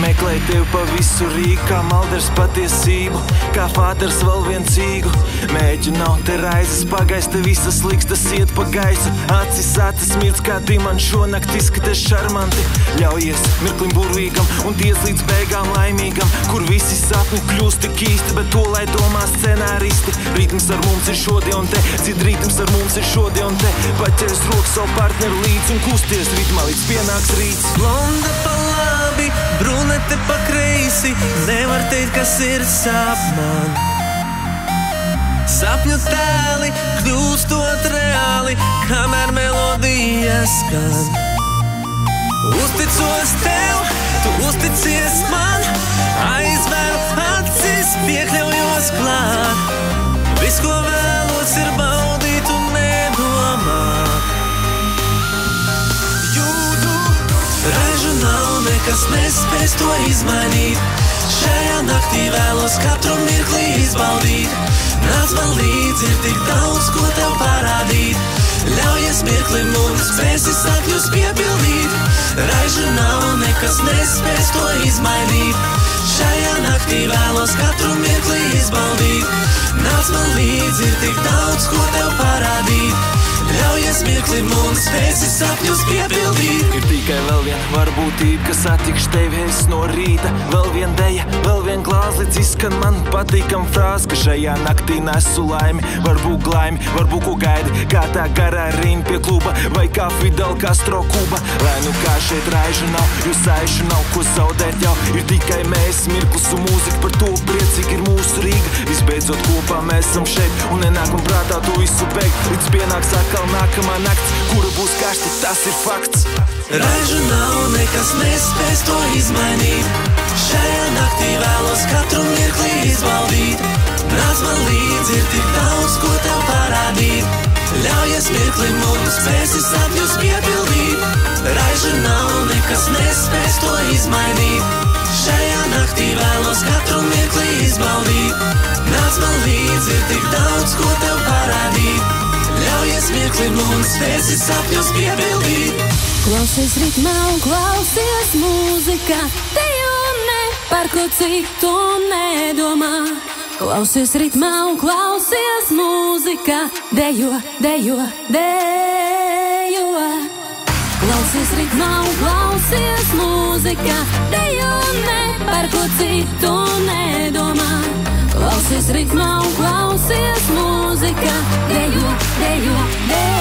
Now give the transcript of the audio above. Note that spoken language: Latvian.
Meklē tevi pa visu Rīgu, kā malders patiesību, kā fāters vēl vien cīgu. Mēģi nav te raizes pagais, te visas likstas iet pa gaisu. Acis smirds kā dimants, šonakt izskaties šarmanti. Ļaujies mirklim burvīgam un diez līdz beigām laimīgam, kur visi sapņi kļūst tik īsti, bet to lai domā scenāristi. Ritms ar mums ir šodien un te, cit ritms ar mums ir šodien un te. Paķers rokas savu partneru līdz un kusties ritmā līdz pienāks rīts. Blonda pa labi, brunete pa kreisi, nevar teikt, kas ir sāp man. Sapņu tēli kļūstot reāli, kamēr melodija skan. Uzticos tev, tu uzticies man, aizvēru acis, piekļaujos klāt. Viss, ko vēlos, ir baudīt un nedomāt. Jūtu, raižu nav, nekas nespēs to izmainīt. Šajā naktī vēlos katru mirkli izbaudīt. Nāc man līdzi, ir tik daudz, ko tev parādīt. Ļaujies mirklim un spēsi sapņus piepildīt. Raižu nav, nekas nespēs to izmainīt. Šajā naktī vēlos katru mirkli izbaudīt. Nāc man līdzi, ir tik daudz, ko tev parādīt. Ļaujies mirklim un spēsi sapņus piepildīt. Ir tikai vēl viena varbūtība, kas attikš tevi es no rīta. Vēl vien deja, vēl vien glāzlīdz izskan man patīkam frāze, ka šajā naktī nesu laimi. Varbūt glaimi, varbūt ko gaidi, kā tā garā rinda pie kluba, vai kā Fidel Castro Kuba. Lai nu kā šeit raižu nav, jo saišu nav ko zaudēt jau. Ir tikai mēs, mirklis un mūzika, par to priecīgi ir mūsu Rīga. Visbeidzot kopā mēs esam šeit un nenākam prātā to visu beigt. Līdz pienāks atkal nākamā nakts, kura būs karsta, tas ir fakts. Raižu nav, nekas nespēs to izmainīt. Šajā naktī vēlos katru mirkli izbaudīt. Nāc man līdzi, ir tik daudz, ko tev parādīt. Ļaujies mirklim un spēsi sapņus piepildīt. Raižu nav, nekas nespēs to izmainīt. Šajā naktī vēlos katru mirkli izbaudīt. Nāc man līdzi, ir tik daudz, ko tev parādīt. Ļaujies mirklim un spēsi sapņus piepildīt. Klausies ritmā un klausies mūzika, dejo ne par ko citu nedomā. Klausies ritmā un klausies mūzika, dejo, dejo, dejo. Klausies ritmā un klausies mūzika, dejo ne par ko citu nedomā. Klausies ritmā un klausies mūzika, dejo, dejo, dejo.